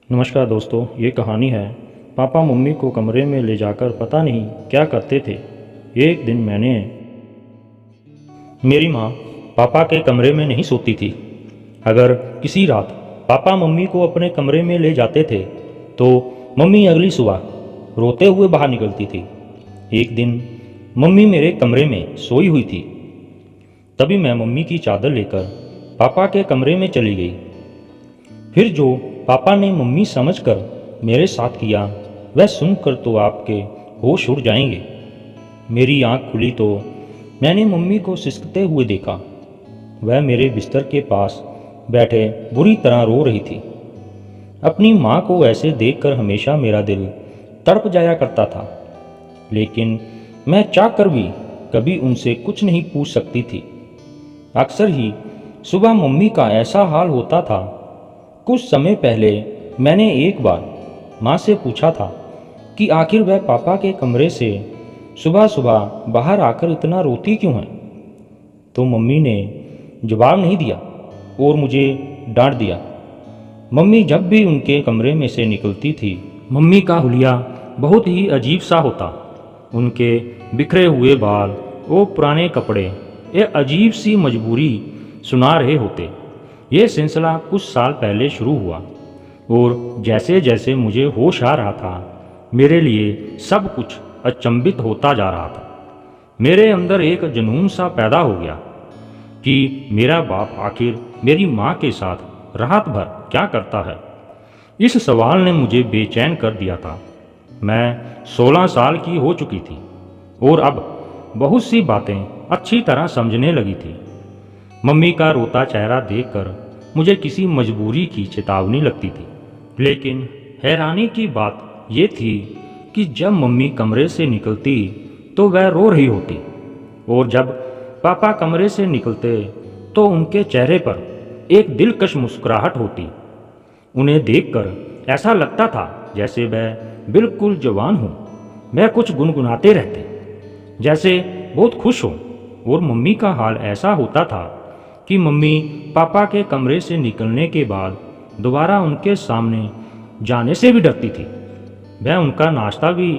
नमस्कार दोस्तों, ये कहानी है पापा मम्मी को कमरे में ले जाकर पता नहीं क्या करते थे। एक दिन मेरी माँ पापा के कमरे में नहीं सोती थी। अगर किसी रात पापा मम्मी को अपने कमरे में ले जाते थे तो मम्मी अगली सुबह रोते हुए बाहर निकलती थी। एक दिन मम्मी मेरे कमरे में सोई हुई थी। तभी मैं मम्मी की चादर लेकर पापा के कमरे में चली गई। फिर जो पापा ने मम्मी समझकर मेरे साथ किया वह सुनकर तो आपके होश उड़ जाएंगे। मेरी आंख खुली तो मैंने मम्मी को सिसकते हुए देखा। वह मेरे बिस्तर के पास बैठे बुरी तरह रो रही थी। अपनी माँ को ऐसे देखकर हमेशा मेरा दिल तड़प जाया करता था, लेकिन मैं चाहकर भी कभी उनसे कुछ नहीं पूछ सकती थी। अक्सर ही सुबह मम्मी का ऐसा हाल होता था। कुछ समय पहले मैंने एक बार माँ से पूछा था कि आखिर वह पापा के कमरे से सुबह सुबह बाहर आकर इतना रोती क्यों है, तो मम्मी ने जवाब नहीं दिया और मुझे डांट दिया। मम्मी जब भी उनके कमरे में से निकलती थी, मम्मी का हुलिया बहुत ही अजीब सा होता। उनके बिखरे हुए बाल और पुराने कपड़े एक अजीब सी मजबूरी सुना रहे होते। ये सिलसिला कुछ साल पहले शुरू हुआ और जैसे जैसे मुझे होश आ रहा था, मेरे लिए सब कुछ अचंभित होता जा रहा था। मेरे अंदर एक जुनून सा पैदा हो गया कि मेरा बाप आखिर मेरी माँ के साथ रात भर क्या करता है। इस सवाल ने मुझे बेचैन कर दिया था। मैं 16 साल की हो चुकी थी और अब बहुत सी बातें अच्छी तरह समझने लगी थी। मम्मी का रोता चेहरा देखकर मुझे किसी मजबूरी की चेतावनी लगती थी, लेकिन हैरानी की बात यह थी कि जब मम्मी कमरे से निकलती तो वह रो रही होती और जब पापा कमरे से निकलते तो उनके चेहरे पर एक दिलकश मुस्कुराहट होती। उन्हें देखकर ऐसा लगता था जैसे वह बिल्कुल जवान हों। वह कुछ गुनगुनाते रहते, जैसे बहुत खुश हों। और मम्मी का हाल ऐसा होता था कि मम्मी पापा के कमरे से निकलने के बाद दोबारा उनके सामने जाने से भी डरती थी। वह उनका नाश्ता भी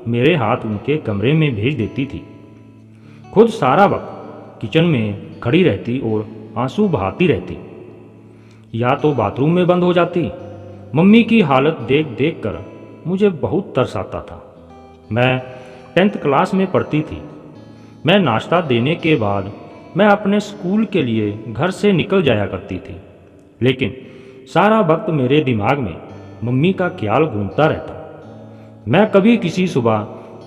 मेरे हाथ उनके कमरे में भेज देती थी। खुद सारा वक्त किचन में खड़ी रहती और आंसू बहाती रहती, या तो बाथरूम में बंद हो जाती। मम्मी की हालत देख देख कर मुझे बहुत तरस आता था। मैं 10th क्लास में पढ़ती थी। मैं नाश्ता देने के बाद मैं अपने स्कूल के लिए घर से निकल जाया करती थी, लेकिन सारा वक्त मेरे दिमाग में मम्मी का ख्याल घूमता रहता। मैं कभी किसी सुबह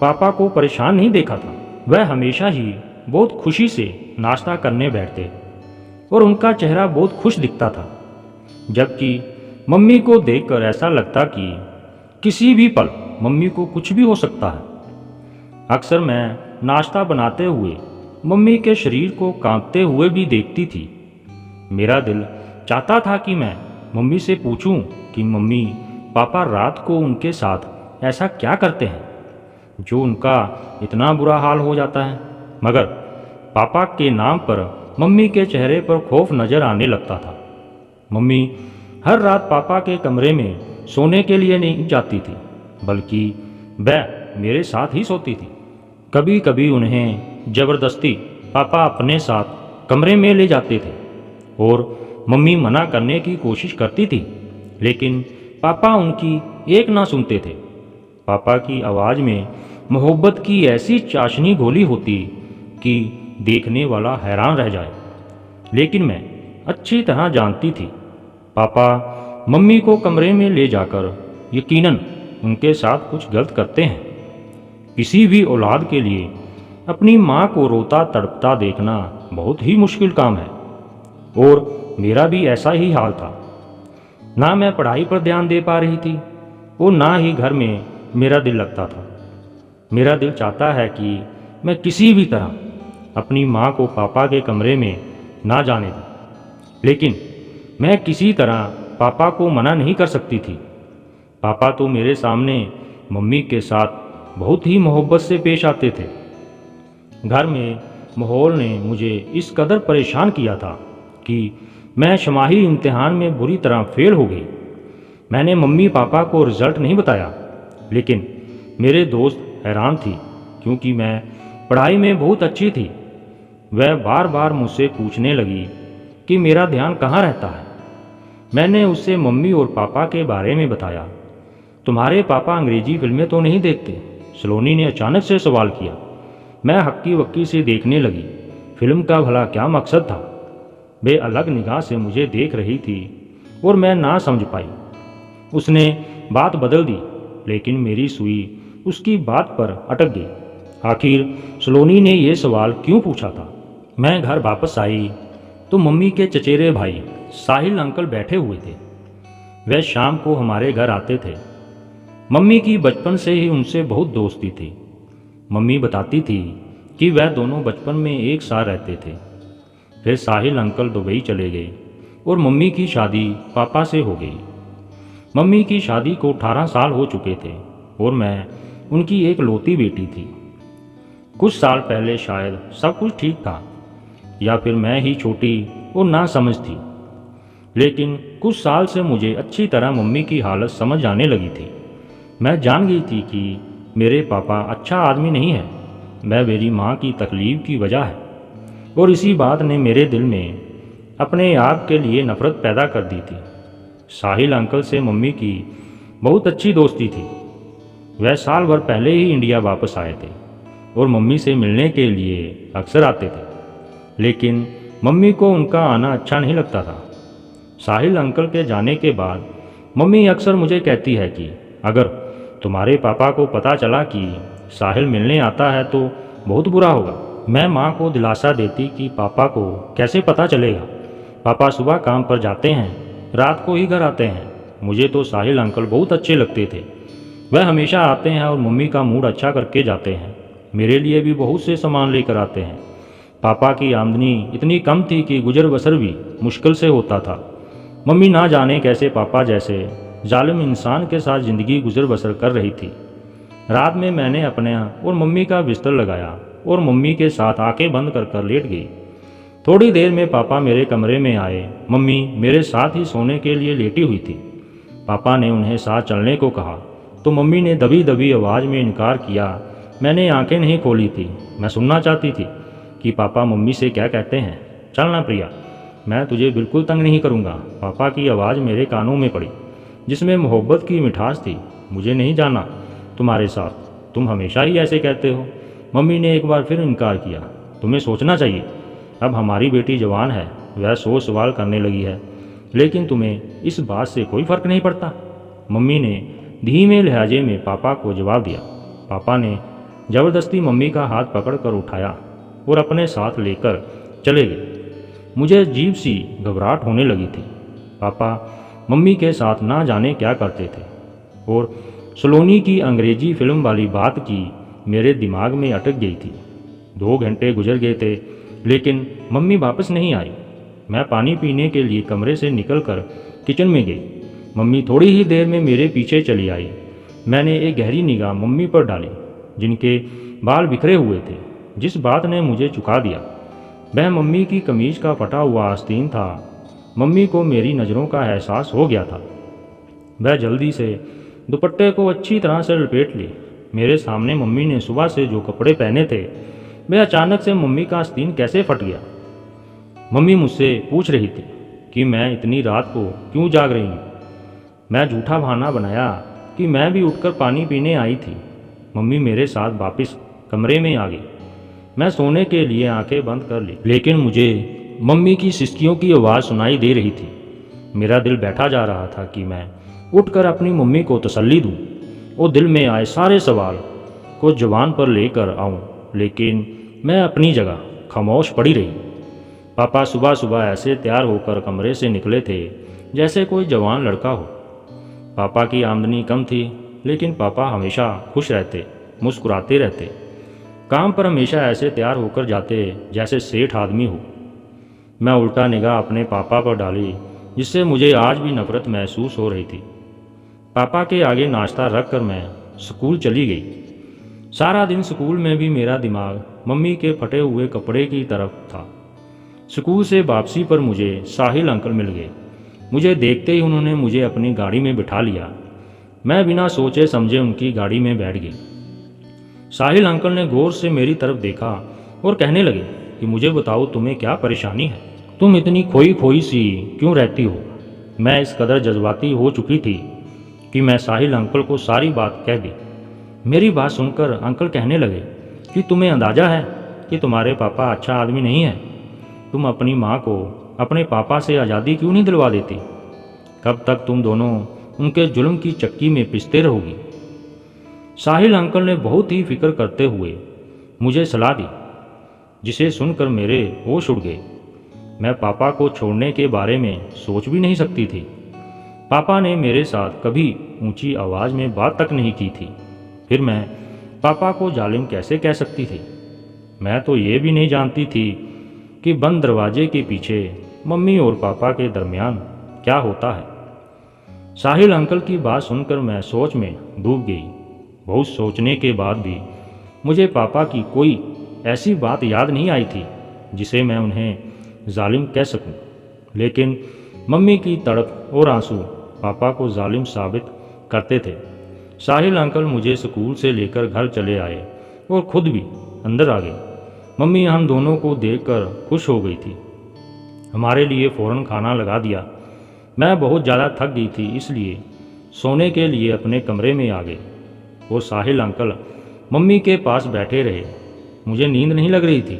पापा को परेशान नहीं देखा था। वह हमेशा ही बहुत खुशी से नाश्ता करने बैठते और उनका चेहरा बहुत खुश दिखता था, जबकि मम्मी को देखकर ऐसा लगता कि किसी भी पल मम्मी को कुछ भी हो सकता है। अक्सर मैं नाश्ता बनाते हुए मम्मी के शरीर को कांपते हुए भी देखती थी। मेरा दिल चाहता था कि मैं मम्मी से पूछूं कि मम्मी पापा रात को उनके साथ ऐसा क्या करते हैं जो उनका इतना बुरा हाल हो जाता है। मगर पापा के नाम पर मम्मी के चेहरे पर खौफ नजर आने लगता था। मम्मी हर रात पापा के कमरे में सोने के लिए नहीं जाती थी, बल्कि वह मेरे साथ ही सोती थी। कभी कभी उन्हें ज़बरदस्ती पापा अपने साथ कमरे में ले जाते थे और मम्मी मना करने की कोशिश करती थी, लेकिन पापा उनकी एक ना सुनते थे। पापा की आवाज़ में मोहब्बत की ऐसी चाशनी घोली होती कि देखने वाला हैरान रह जाए। लेकिन मैं अच्छी तरह जानती थी पापा मम्मी को कमरे में ले जाकर यकीनन उनके साथ कुछ गलत करते हैं। किसी भी औलाद के लिए अपनी माँ को रोता तड़पता देखना बहुत ही मुश्किल काम है, और मेरा भी ऐसा ही हाल था। ना मैं पढ़ाई पर ध्यान दे पा रही थी और ना ही घर में मेरा दिल लगता था। मेरा दिल चाहता है कि मैं किसी भी तरह अपनी माँ को पापा के कमरे में ना जाने दूं, लेकिन मैं किसी तरह पापा को मना नहीं कर सकती थी। पापा तो मेरे सामने मम्मी के साथ बहुत ही मोहब्बत से पेश आते थे। घर में माहौल ने मुझे इस कदर परेशान किया था कि मैं छमाही इम्तिहान में बुरी तरह फेल हो गई। मैंने मम्मी पापा को रिजल्ट नहीं बताया, लेकिन मेरे दोस्त हैरान थी क्योंकि मैं पढ़ाई में बहुत अच्छी थी। वह बार बार मुझसे पूछने लगी कि मेरा ध्यान कहाँ रहता है। मैंने उससे मम्मी और पापा के बारे में बताया। तुम्हारे पापा अंग्रेजी फिल्में तो नहीं देखते? सलोनी ने अचानक से सवाल किया। मैं हक्की वक्की से देखने लगी। फिल्म का भला क्या मकसद था? वे अलग निगाह से मुझे देख रही थी और मैं ना समझ पाई। उसने बात बदल दी, लेकिन मेरी सुई उसकी बात पर अटक गई। आखिर सलोनी ने यह सवाल क्यों पूछा था? मैं घर वापस आई तो मम्मी के चचेरे भाई साहिल अंकल बैठे हुए थे। वह शाम को हमारे घर आते थे। मम्मी की बचपन से ही उनसे बहुत दोस्ती थी। मम्मी बताती थी कि वह दोनों बचपन में एक साथ रहते थे। फिर साहिल अंकल दुबई चले गए और मम्मी की शादी पापा से हो गई। मम्मी की शादी को 18 साल हो चुके थे और मैं उनकी एक लौती बेटी थी। कुछ साल पहले शायद सब कुछ ठीक था, या फिर मैं ही छोटी और ना समझ थी। लेकिन कुछ साल से मुझे अच्छी तरह मम्मी की हालत समझ आने लगी थी। मैं जान गई थी कि मेरे पापा अच्छा आदमी नहीं है। वह मेरी माँ की तकलीफ की वजह है, और इसी बात ने मेरे दिल में अपने आप के लिए नफरत पैदा कर दी थी। साहिल अंकल से मम्मी की बहुत अच्छी दोस्ती थी। वह साल भर पहले ही इंडिया वापस आए थे और मम्मी से मिलने के लिए अक्सर आते थे, लेकिन मम्मी को उनका आना अच्छा नहीं लगता था। साहिल अंकल के जाने के बाद मम्मी अक्सर मुझे कहती है कि अगर तुम्हारे पापा को पता चला कि साहिल मिलने आता है तो बहुत बुरा होगा। मैं माँ को दिलासा देती कि पापा को कैसे पता चलेगा। पापा सुबह काम पर जाते हैं, रात को ही घर आते हैं। मुझे तो साहिल अंकल बहुत अच्छे लगते थे। वह हमेशा आते हैं और मम्मी का मूड अच्छा करके जाते हैं। मेरे लिए भी बहुत से सामान लेकर आते हैं। पापा की आमदनी इतनी कम थी कि गुजर बसर भी मुश्किल से होता था। मम्मी ना जाने कैसे पापा जैसे जालिम इंसान के साथ ज़िंदगी गुजर बसर कर रही थी। रात में मैंने अपने और मम्मी का बिस्तर लगाया और मम्मी के साथ आंखें बंद कर लेट गई। थोड़ी देर में पापा मेरे कमरे में आए। मम्मी मेरे साथ ही सोने के लिए लेटी हुई थी। पापा ने उन्हें साथ चलने को कहा तो मम्मी ने दबी दबी आवाज़ में इनकार किया। मैंने आंखें नहीं खोली थी। मैं सुनना चाहती थी कि पापा मम्मी से क्या कहते हैं। चल ना प्रिया, मैं तुझे बिल्कुल तंग नहीं करूँगा। पापा की आवाज़ मेरे कानों में पड़ी, जिसमें मोहब्बत की मिठास थी। मुझे नहीं जाना तुम्हारे साथ, तुम हमेशा ही ऐसे कहते हो। मम्मी ने एक बार फिर इनकार किया। तुम्हें सोचना चाहिए, अब हमारी बेटी जवान है, वह 100 सवाल करने लगी है, लेकिन तुम्हें इस बात से कोई फ़र्क नहीं पड़ता। मम्मी ने धीमे लहजे में पापा को जवाब दिया। पापा ने ज़बरदस्ती मम्मी का हाथ पकड़कर उठाया और अपने साथ लेकर चले गए। मुझे अजीब सी घबराहट होने लगी थी। पापा मम्मी के साथ ना जाने क्या करते थे, और सलोनी की अंग्रेजी फिल्म वाली बात की मेरे दिमाग में अटक गई थी। 2 घंटे गुजर गए थे, लेकिन मम्मी वापस नहीं आई। मैं पानी पीने के लिए कमरे से निकलकर किचन में गई। मम्मी थोड़ी ही देर में मेरे पीछे चली आई। मैंने एक गहरी निगाह मम्मी पर डाली, जिनके बाल बिखरे हुए थे। जिस बात ने मुझे चुका दिया वह मम्मी की कमीज का फटा हुआ आस्तीन था। मम्मी को मेरी नज़रों का एहसास हो गया था। वह जल्दी से दुपट्टे को अच्छी तरह से लपेट ली। मेरे सामने मम्मी ने सुबह से जो कपड़े पहने थे, वह अचानक से मम्मी का आस्तीन कैसे फट गया। मम्मी मुझसे पूछ रही थी कि मैं इतनी रात को क्यों जाग रही हूँ। मैं झूठा बहाना बनाया कि मैं भी उठकर पानी पीने आई थी। मम्मी मेरे साथ वापस कमरे में आ गई। मैं सोने के लिए आंखें बंद कर ली, लेकिन मुझे मम्मी की सिसकियों की आवाज़ सुनाई दे रही थी। मेरा दिल बैठा जा रहा था कि मैं उठकर अपनी मम्मी को तसल्ली दूं और दिल में आए सारे सवाल को ज़ुबान पर लेकर आऊं, लेकिन मैं अपनी जगह खामोश पड़ी रही। पापा सुबह सुबह ऐसे तैयार होकर कमरे से निकले थे जैसे कोई जवान लड़का हो। पापा की आमदनी कम थी, लेकिन पापा हमेशा खुश रहते, मुस्कुराते रहते। काम पर हमेशा ऐसे तैयार होकर जाते जैसे सेठ आदमी हो। मैं उल्टा निगाह अपने पापा पर डाली, जिससे मुझे आज भी नफरत महसूस हो रही थी। पापा के आगे नाश्ता रख कर मैं स्कूल चली गई। सारा दिन स्कूल में भी मेरा दिमाग मम्मी के फटे हुए कपड़े की तरफ था। स्कूल से वापसी पर मुझे साहिल अंकल मिल गए। मुझे देखते ही उन्होंने मुझे अपनी गाड़ी में बिठा लिया। मैं बिना सोचे समझे उनकी गाड़ी में बैठ गई। साहिल अंकल ने गौर से मेरी तरफ देखा और कहने लगे कि मुझे बताओ तुम्हें क्या परेशानी है, तुम इतनी खोई खोई सी क्यों रहती हो। मैं इस कदर जज्बाती हो चुकी थी कि मैं साहिल अंकल को सारी बात कह दी। मेरी बात सुनकर अंकल कहने लगे कि तुम्हें अंदाज़ा है कि तुम्हारे पापा अच्छा आदमी नहीं है। तुम अपनी माँ को अपने पापा से आज़ादी क्यों नहीं दिलवा देती? कब तक तुम दोनों उनके जुल्म की चक्की में पिसते रहोगी? साहिल अंकल ने बहुत ही फिक्र करते हुए मुझे सलाह दी, जिसे सुनकर मेरे होश उड़ गए। मैं पापा को छोड़ने के बारे में सोच भी नहीं सकती थी। पापा ने मेरे साथ कभी ऊंची आवाज़ में बात तक नहीं की थी, फिर मैं पापा को जालिम कैसे कह सकती थी? मैं तो ये भी नहीं जानती थी कि बंद दरवाजे के पीछे मम्मी और पापा के दरमियान क्या होता है। साहिल अंकल की बात सुनकर मैं सोच में डूब गई। बहुत सोचने के बाद भी मुझे पापा की कोई ऐसी बात याद नहीं आई थी जिसे मैं उन्हें जालिम कह सकूं। लेकिन मम्मी की तड़प और आंसू पापा को जालिम साबित करते थे। साहिल अंकल मुझे स्कूल से लेकर घर चले आए और खुद भी अंदर आ गए। मम्मी हम दोनों को देखकर खुश हो गई थी। हमारे लिए फ़ौरन खाना लगा दिया। मैं बहुत ज़्यादा थक गई थी, इसलिए सोने के लिए अपने कमरे में आ गई और साहिल अंकल मम्मी के पास बैठे रहे। मुझे नींद नहीं लग रही थी।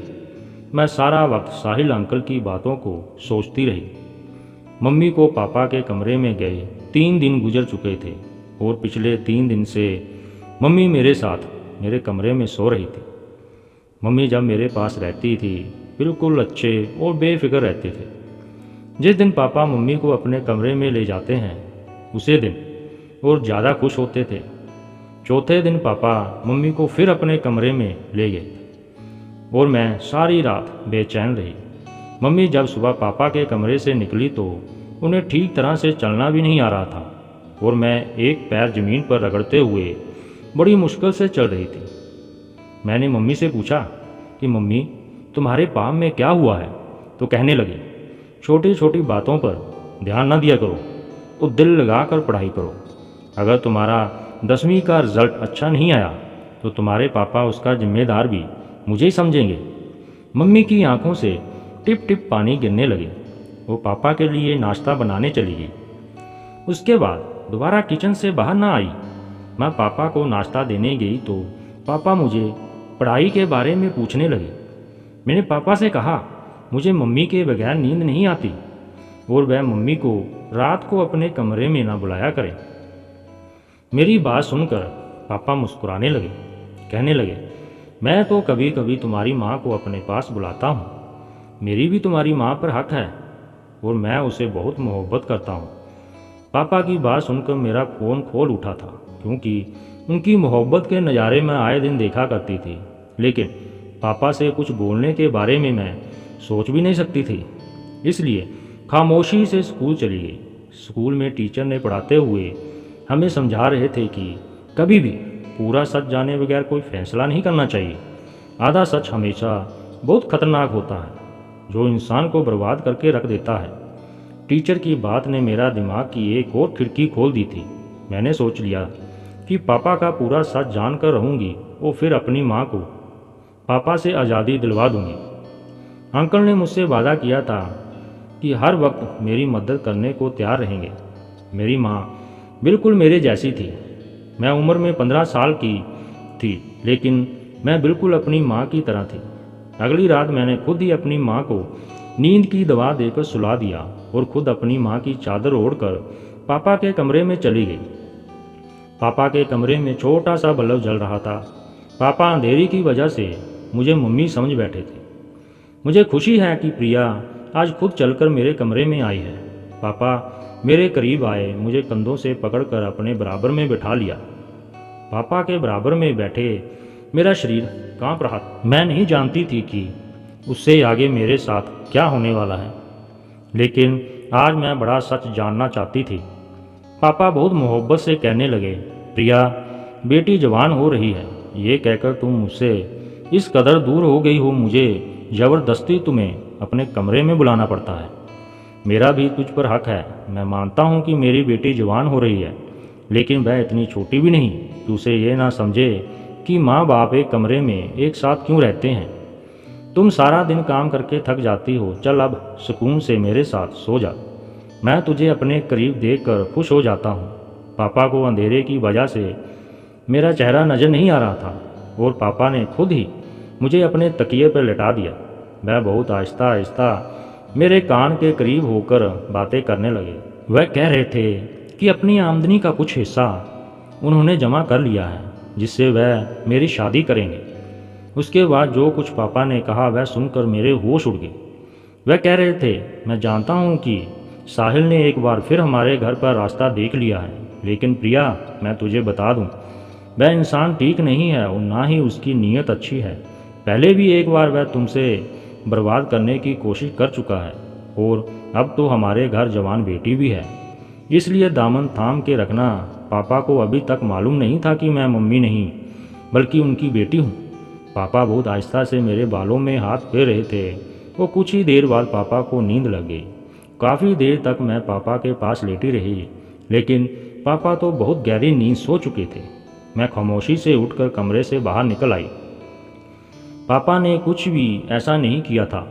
मैं सारा वक्त साहिल अंकल की बातों को सोचती रही। मम्मी को पापा के कमरे में गए 3 दिन गुजर चुके थे और पिछले 3 दिन से मम्मी मेरे साथ मेरे कमरे में सो रही थी। मम्मी जब मेरे पास रहती थी बिल्कुल अच्छे और बेफिक्र रहते थे। जिस दिन पापा मम्मी को अपने कमरे में ले जाते हैं उसे दिन और ज़्यादा खुश होते थे। चौथे दिन पापा मम्मी को फिर अपने कमरे में ले गए और मैं सारी रात बेचैन रही। मम्मी जब सुबह पापा के कमरे से निकली तो उन्हें ठीक तरह से चलना भी नहीं आ रहा था और मैं एक पैर ज़मीन पर रगड़ते हुए बड़ी मुश्किल से चल रही थी। मैंने मम्मी से पूछा कि मम्मी तुम्हारे पाँव में क्या हुआ है? तो कहने लगी, छोटी छोटी बातों पर ध्यान न दिया करो और दिल लगा कर पढ़ाई करो। अगर तुम्हारा 10वीं का रिज़ल्ट अच्छा नहीं आया तो तुम्हारे पापा उसका जिम्मेदार भी मुझे ही समझेंगे। मम्मी की आंखों से टिप टिप पानी गिरने लगे। वो पापा के लिए नाश्ता बनाने चली गई। उसके बाद दोबारा किचन से बाहर ना आई। मैं पापा को नाश्ता देने गई तो पापा मुझे पढ़ाई के बारे में पूछने लगे। मैंने पापा से कहा मुझे मम्मी के बगैर नींद नहीं आती और वह मम्मी को रात को अपने कमरे में ना बुलाया करें। मेरी बात सुनकर पापा मुस्कुराने लगे, कहने लगे, मैं तो कभी कभी तुम्हारी माँ को अपने पास बुलाता हूँ। मेरी भी तुम्हारी माँ पर हक है और मैं उसे बहुत मोहब्बत करता हूँ। पापा की बात सुनकर मेरा खून खोल उठा था, क्योंकि उनकी मोहब्बत के नज़ारे मैं आए दिन देखा करती थी। लेकिन पापा से कुछ बोलने के बारे में मैं सोच भी नहीं सकती थी, इसलिए खामोशी से स्कूल चली गई। स्कूल में टीचर ने पढ़ाते हुए हमें समझा रहे थे कि कभी भी पूरा सच जाने बगैर कोई फैसला नहीं करना चाहिए। आधा सच हमेशा बहुत खतरनाक होता है, जो इंसान को बर्बाद करके रख देता है। टीचर की बात ने मेरा दिमाग की एक और खिड़की खोल दी थी। मैंने सोच लिया कि पापा का पूरा सच जानकर रहूँगी और फिर अपनी माँ को पापा से आज़ादी दिलवा दूँगी। अंकल ने मुझसे वादा किया था कि हर वक्त मेरी मदद करने को तैयार रहेंगे। मेरी माँ बिल्कुल मेरे जैसी थी। मैं उम्र में 15 साल की थी, लेकिन मैं बिल्कुल अपनी माँ की तरह थी। अगली रात मैंने खुद ही अपनी माँ को नींद की दवा देकर सुला दिया और खुद अपनी माँ की चादर ओढ़कर पापा के कमरे में चली गई। पापा के कमरे में छोटा सा बल्ब जल रहा था। पापा अंधेरी की वजह से मुझे मम्मी समझ बैठे थे। मुझे खुशी है कि प्रिया आज खुद चलकर मेरे कमरे में आई है। पापा मेरे करीब आए, मुझे कंधों से पकड़कर अपने बराबर में बिठा लिया। पापा के बराबर में बैठे मेरा शरीर कांप रहा था। मैं नहीं जानती थी कि उससे आगे मेरे साथ क्या होने वाला है, लेकिन आज मैं बड़ा सच जानना चाहती थी। पापा बहुत मोहब्बत से कहने लगे, प्रिया बेटी जवान हो रही है, ये कहकर तुम मुझसे इस कदर दूर हो गई हो, मुझे ज़बरदस्ती तुम्हें अपने कमरे में बुलाना पड़ता है। मेरा भी तुझ पर हक है। मैं मानता हूँ कि मेरी बेटी जवान हो रही है, लेकिन वह इतनी छोटी भी नहीं कि उसे ये ना समझे कि माँ बाप एक कमरे में एक साथ क्यों रहते हैं। तुम सारा दिन काम करके थक जाती हो, चल अब सुकून से मेरे साथ सो जा। मैं तुझे अपने करीब देखकर खुश हो जाता हूँ। पापा को अंधेरे की वजह से मेरा चेहरा नज़र नहीं आ रहा था और पापा ने खुद ही मुझे अपने तकिए पर लेटा दिया। वह बहुत आहिस्ता आहिस्ता मेरे कान के करीब होकर बातें करने लगे। वह कह रहे थे कि अपनी आमदनी का कुछ हिस्सा उन्होंने जमा कर लिया है, जिससे वह मेरी शादी करेंगे। उसके बाद जो कुछ पापा ने कहा वह सुनकर मेरे होश उड़ गए। वह कह रहे थे, मैं जानता हूँ कि साहिल ने एक बार फिर हमारे घर का रास्ता देख लिया है, लेकिन प्रिया, मैं तुझे बता दूँ, वह इंसान ठीक नहीं है और ना ही उसकी नीयत अच्छी है। पहले भी एक बार वह तुमसे बर्बाद करने की कोशिश कर चुका है और अब तो हमारे घर जवान बेटी भी है, इसलिए दामन थाम के रखना। पापा को अभी तक मालूम नहीं था कि मैं मम्मी नहीं बल्कि उनकी बेटी हूँ। पापा बहुत आहिस्ता से मेरे बालों में हाथ फेर रहे थे। वो कुछ ही देर बाद पापा को नींद लग गई। काफ़ी देर तक मैं पापा के पास लेटी रही, लेकिन पापा तो बहुत गहरी नींद सो चुके थे। मैं खामोशी से उठकर कमरे से बाहर निकल आई। पापा ने कुछ भी ऐसा नहीं किया था।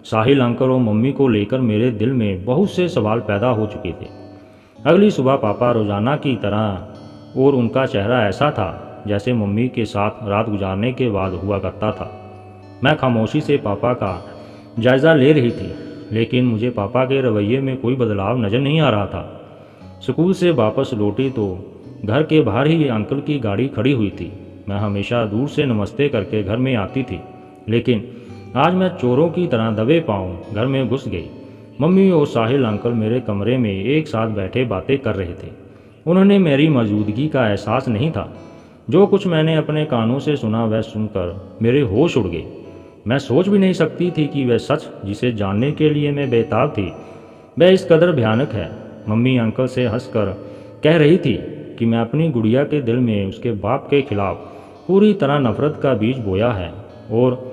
साहिल अंकल और मम्मी को लेकर मेरे दिल में बहुत से सवाल पैदा हो चुके थे। अगली सुबह पापा रोजाना की तरह और उनका चेहरा ऐसा था जैसे मम्मी के साथ रात गुजारने के बाद हुआ करता था। मैं खामोशी से पापा का जायज़ा ले रही थी, लेकिन मुझे पापा के रवैये में कोई बदलाव नज़र नहीं आ रहा था। स्कूल से वापस लौटी तो घर के बाहर ही अंकल की गाड़ी खड़ी हुई थी। मैं हमेशा दूर से नमस्ते करके घर में आती थी, लेकिन आज मैं चोरों की तरह दबे पाँव घर में घुस गई। मम्मी और साहिल अंकल मेरे कमरे में एक साथ बैठे बातें कर रहे थे। उन्होंने मेरी मौजूदगी का एहसास नहीं था। जो कुछ मैंने अपने कानों से सुना वह सुनकर मेरे होश उड़ गए। मैं सोच भी नहीं सकती थी कि वह सच जिसे जानने के लिए मैं बेताब थी वह इस कदर भयानक है। मम्मी अंकल से हंसकर कह रही थी कि मैं अपनी गुड़िया के दिल में उसके बाप के खिलाफ पूरी तरह नफरत का बीज बोया है और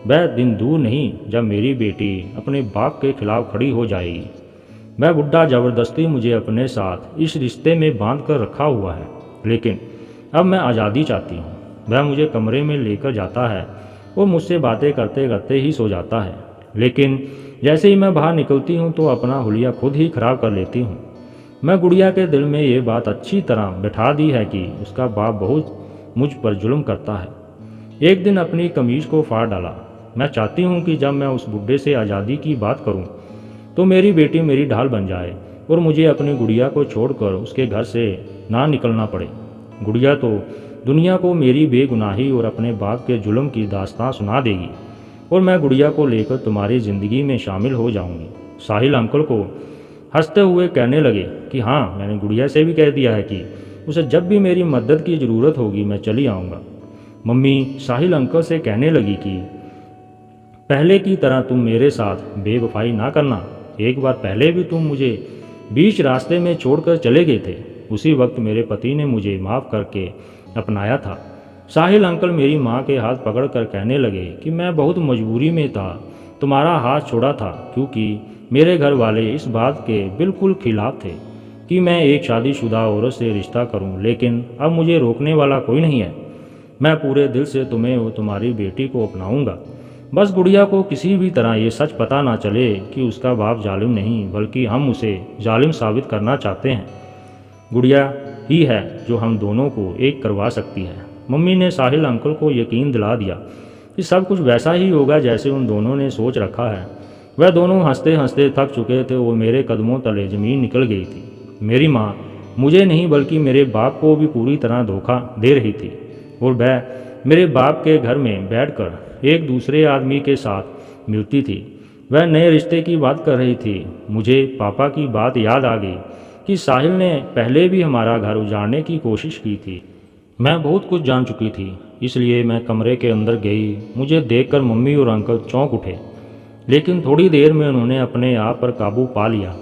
वह दिन दूर नहीं जब मेरी बेटी अपने बाप के खिलाफ खड़ी हो जाएगी। वह बुढ़ा ज़बरदस्ती मुझे अपने साथ इस रिश्ते में बांध कर रखा हुआ है, लेकिन अब मैं आज़ादी चाहती हूँ। वह मुझे कमरे में लेकर जाता है और मुझसे बातें करते करते ही सो जाता है, लेकिन जैसे ही मैं बाहर निकलती हूँ तो अपना हुलिया खुद ही खराब कर लेती हूँ। मैं गुड़िया के दिल में ये बात अच्छी तरह बैठा दी है कि उसका बाप बहुत मुझ पर जुल्म करता है। एक दिन अपनी कमीज़ को फाड़ डाला। मैं चाहती हूँ कि जब मैं उस बुढ़े से आज़ादी की बात करूँ तो मेरी बेटी मेरी ढाल बन जाए और मुझे अपनी गुड़िया को छोड़कर उसके घर से ना निकलना पड़े। गुड़िया तो दुनिया को मेरी बेगुनाही और अपने बाप के जुल्म की दास्तां सुना देगी और मैं गुड़िया को लेकर तुम्हारी ज़िंदगी में शामिल हो जाऊंगी। साहिल अंकल को हंसते हुए कहने लगे कि हाँ, मैंने गुड़िया से भी कह दिया है कि उसे जब भी मेरी मदद की ज़रूरत होगी मैं चली आऊँगा। मम्मी साहिल अंकल से कहने लगी कि पहले की तरह तुम मेरे साथ बेवफाई ना करना। एक बार पहले भी तुम मुझे बीच रास्ते में छोड़कर चले गए थे। उसी वक्त मेरे पति ने मुझे माफ़ करके अपनाया था। साहिल अंकल मेरी माँ के हाथ पकड़कर कहने लगे कि मैं बहुत मजबूरी में था, तुम्हारा हाथ छोड़ा था क्योंकि मेरे घर वाले इस बात के बिल्कुल खिलाफ थे कि मैं एक शादीशुदा औरत से रिश्ता करूं, लेकिन अब मुझे रोकने वाला कोई नहीं है। मैं पूरे दिल से तुम्हें और तुम्हारी बेटी को अपनाऊंगा। बस गुड़िया को किसी भी तरह ये सच पता ना चले कि उसका बाप जालिम नहीं बल्कि हम उसे जालिम साबित करना चाहते हैं। गुड़िया ही है जो हम दोनों को एक करवा सकती है। मम्मी ने साहिल अंकल को यकीन दिला दिया कि सब कुछ वैसा ही होगा जैसे उन दोनों ने सोच रखा है। वह दोनों हंसते हंसते थक चुके थे और मेरे कदमों तले ज़मीन निकल गई थी। मेरी माँ मुझे नहीं बल्कि मेरे बाप को भी पूरी तरह धोखा दे रही थी और वह मेरे बाप के घर में बैठकर एक दूसरे आदमी के साथ मिलती थी। वह नए रिश्ते की बात कर रही थी। मुझे पापा की बात याद आ गई कि साहिल ने पहले भी हमारा घर उजाड़ने की कोशिश की थी। मैं बहुत कुछ जान चुकी थी, इसलिए मैं कमरे के अंदर गई। मुझे देखकर मम्मी और अंकल चौंक उठे, लेकिन थोड़ी देर में उन्होंने अपने आप पर काबू पा लिया।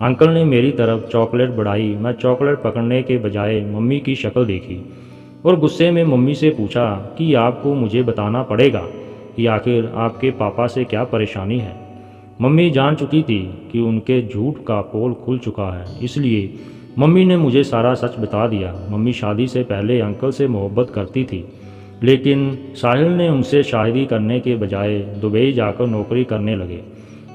अंकल ने मेरी तरफ चॉकलेट बढ़ाई। मैं चॉकलेट पकड़ने के बजाय मम्मी की शक्ल देखी और गुस्से में मम्मी से पूछा कि आपको मुझे बताना पड़ेगा कि आखिर आपके पापा से क्या परेशानी है। मम्मी जान चुकी थी कि उनके झूठ का पोल खुल चुका है, इसलिए मम्मी ने मुझे सारा सच बता दिया। मम्मी शादी से पहले अंकल से मोहब्बत करती थी, लेकिन साहिल ने उनसे शादी करने के बजाय दुबई जाकर नौकरी करने लगे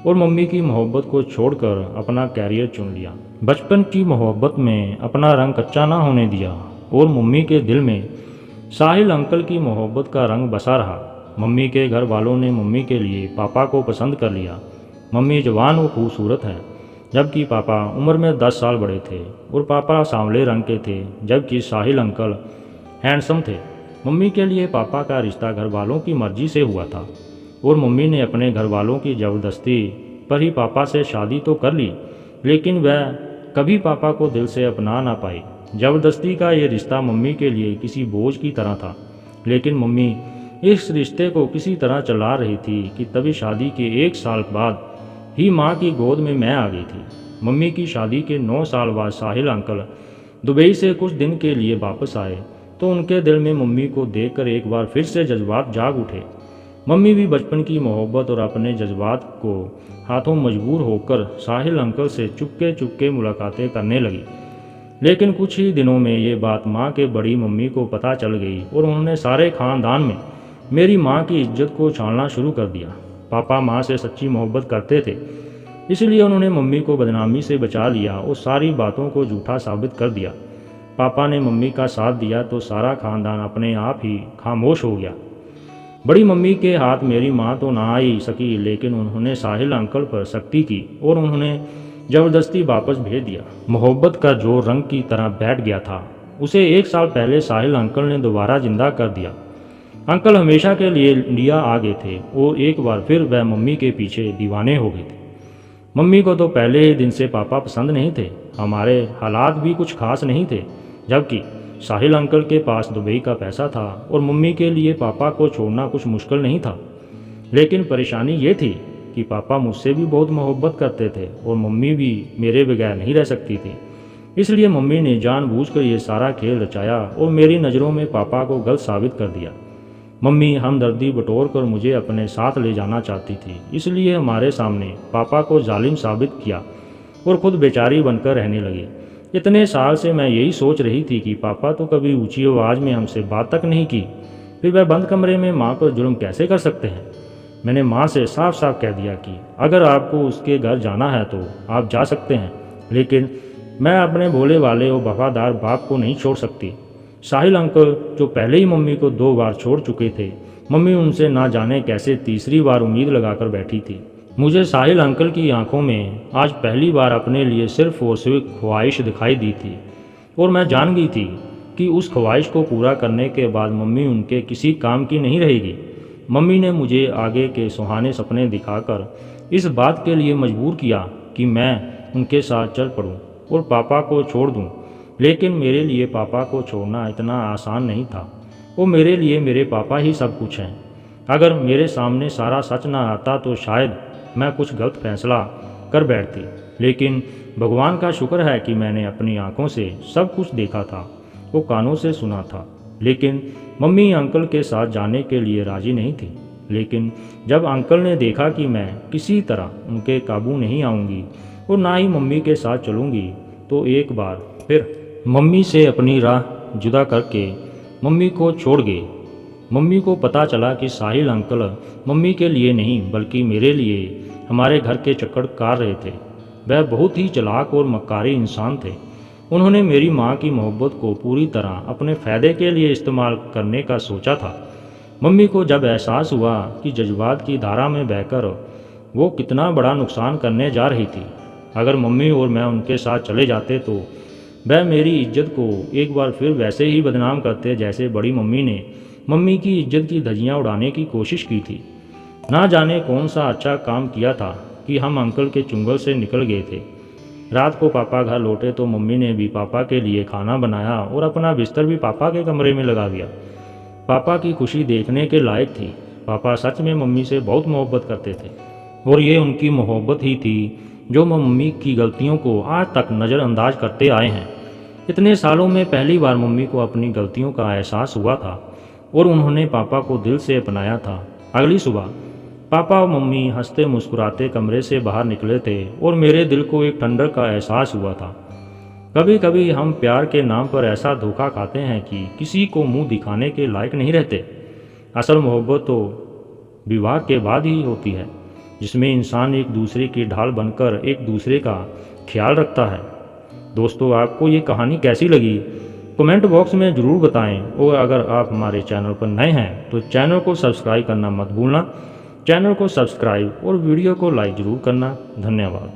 और मम्मी की मोहब्बत को छोड़कर अपना कैरियर चुन लिया। बचपन की मोहब्बत में अपना रंग कच्चा ना होने दिया और मम्मी के दिल में साहिल अंकल की मोहब्बत का रंग बसा रहा। मम्मी के घर वालों ने मम्मी के लिए पापा को पसंद कर लिया। मम्मी जवान व खूबसूरत हैं, जबकि पापा उम्र में 10 साल बड़े थे और पापा सांवले रंग के थे, जबकि साहिल अंकल हैंडसम थे। मम्मी के लिए पापा का रिश्ता घर वालों की मर्जी से हुआ था और मम्मी ने अपने घर वालों की ज़बरदस्ती पर ही पापा से शादी तो कर ली, लेकिन वह कभी पापा को दिल से अपना ना पाई। ज़बरदस्ती का ये रिश्ता मम्मी के लिए किसी बोझ की तरह था, लेकिन मम्मी इस रिश्ते को किसी तरह चला रही थी कि तभी शादी के 1 साल बाद ही माँ की गोद में मैं आ गई थी। मम्मी की शादी के 9 साल बाद साहिल अंकल दुबई से कुछ दिन के लिए वापस आए तो उनके दिल में मम्मी को देखकर एक बार फिर से जज्बात जाग उठे। मम्मी भी बचपन की मोहब्बत और अपने जज्बात को हाथों मजबूर होकर साहिल अंकल से चुपके चुपके मुलाकातें करने लगी। लेकिन कुछ ही दिनों में ये बात माँ के बड़ी मम्मी को पता चल गई और उन्होंने सारे खानदान में मेरी माँ की इज्जत को छानना शुरू कर दिया। पापा माँ से सच्ची मोहब्बत करते थे, इसलिए उन्होंने मम्मी को बदनामी से बचा लिया और सारी बातों को झूठा साबित कर दिया। पापा ने मम्मी का साथ दिया तो सारा खानदान अपने आप ही खामोश हो गया। बड़ी मम्मी के हाथ मेरी माँ तो ना आई सकी, लेकिन उन्होंने साहिल अंकल पर सख्ती की और उन्होंने ज़बरदस्ती वापस भेज दिया। मोहब्बत का जो रंग की तरह बैठ गया था, उसे 1 साल पहले साहिल अंकल ने दोबारा जिंदा कर दिया। अंकल हमेशा के लिए इंडिया आ गए थे और एक बार फिर वह मम्मी के पीछे दीवाने हो गए थे। मम्मी को तो पहले ही दिन से पापा पसंद नहीं थे, हमारे हालात भी कुछ खास नहीं थे, जबकि साहिल अंकल के पास दुबई का पैसा था और मम्मी के लिए पापा को छोड़ना कुछ मुश्किल नहीं था। लेकिन परेशानी ये थी कि पापा मुझसे भी बहुत मोहब्बत करते थे और मम्मी भी मेरे बगैर नहीं रह सकती थी। इसलिए मम्मी ने जानबूझकर ये सारा खेल रचाया और मेरी नज़रों में पापा को गलत साबित कर दिया। मम्मी हमदर्दी बटोर कर मुझे अपने साथ ले जाना चाहती थी, इसलिए हमारे सामने पापा को जालिम साबित किया और खुद बेचारी बनकर रहने लगी। इतने साल से मैं यही सोच रही थी कि पापा तो कभी ऊंची आवाज़ में हमसे बात तक नहीं की, फिर वह बंद कमरे में माँ पर जुल्म कैसे कर सकते हैं। मैंने माँ से साफ साफ कह दिया कि अगर आपको उसके घर जाना है तो आप जा सकते हैं, लेकिन मैं अपने भोले वाले और वफादार बाप को नहीं छोड़ सकती। साहिल अंकल जो पहले ही मम्मी को 2 बार छोड़ चुके थे, मम्मी उनसे ना जाने कैसे तीसरी बार उम्मीद लगाकर बैठी थी। मुझे साहिल अंकल की आंखों में आज पहली बार अपने लिए सिर्फ और सिर्फ ख्वाहिश दिखाई दी थी और मैं जान गई थी कि उस ख्वाहिश को पूरा करने के बाद मम्मी उनके किसी काम की नहीं रहेगी। मम्मी ने मुझे आगे के सुहाने सपने दिखाकर इस बात के लिए मजबूर किया कि मैं उनके साथ चल पड़ूं और पापा को छोड़ दूं। लेकिन मेरे लिए पापा को छोड़ना इतना आसान नहीं था। वो मेरे लिए मेरे पापा ही सब कुछ हैं। अगर मेरे सामने सारा सच ना आता तो शायद मैं कुछ गलत फैसला कर बैठती, लेकिन भगवान का शुक्र है कि मैंने अपनी आंखों से सब कुछ देखा था, वो कानों से सुना था। लेकिन मम्मी अंकल के साथ जाने के लिए राज़ी नहीं थी। लेकिन जब अंकल ने देखा कि मैं किसी तरह उनके काबू नहीं आऊँगी और ना ही मम्मी के साथ चलूँगी, तो एक बार फिर मम्मी से अपनी राह जुदा करके मम्मी को छोड़ गए। मम्मी को पता चला कि साहिल अंकल मम्मी के लिए नहीं बल्कि मेरे लिए हमारे घर के चक्कर काट रहे थे। वह बहुत ही चालाक और मक्कारी इंसान थे। उन्होंने मेरी माँ की मोहब्बत को पूरी तरह अपने फ़ायदे के लिए इस्तेमाल करने का सोचा था। मम्मी को जब एहसास हुआ कि जज्बात की धारा में बहकर वो कितना बड़ा नुकसान करने जा रही थी, अगर मम्मी और मैं उनके साथ चले जाते तो वह मेरी इज्जत को एक बार फिर वैसे ही बदनाम करते जैसे बड़ी मम्मी ने मम्मी की इज्जत की धज्जियां उड़ाने की कोशिश की थी। ना जाने कौन सा अच्छा काम किया था कि हम अंकल के चुंगल से निकल गए थे। रात को पापा घर लौटे तो मम्मी ने भी पापा के लिए खाना बनाया और अपना बिस्तर भी पापा के कमरे में लगा दिया। पापा की खुशी देखने के लायक थी। पापा सच में मम्मी से बहुत मोहब्बत करते थे और ये उनकी मोहब्बत ही थी जो मम्मी की गलतियों को आज तक नज़रअंदाज करते आए हैं। इतने सालों में पहली बार मम्मी को अपनी गलतियों का एहसास हुआ था और उन्होंने पापा को दिल से अपनाया था। अगली सुबह पापा और मम्मी हंसते मुस्कुराते कमरे से बाहर निकले थे और मेरे दिल को एक ठंडक का एहसास हुआ था। कभी कभी हम प्यार के नाम पर ऐसा धोखा खाते हैं कि किसी को मुंह दिखाने के लायक नहीं रहते। असल मोहब्बत तो विवाह के बाद ही होती है, जिसमें इंसान एक दूसरे की ढाल बनकर एक दूसरे का ख्याल रखता है। दोस्तों, आपको ये कहानी कैसी लगी कमेंट बॉक्स में ज़रूर बताएं, और अगर आप हमारे चैनल पर नए हैं तो चैनल को सब्सक्राइब करना मत भूलना। चैनल को सब्सक्राइब और वीडियो को लाइक ज़रूर करना। धन्यवाद।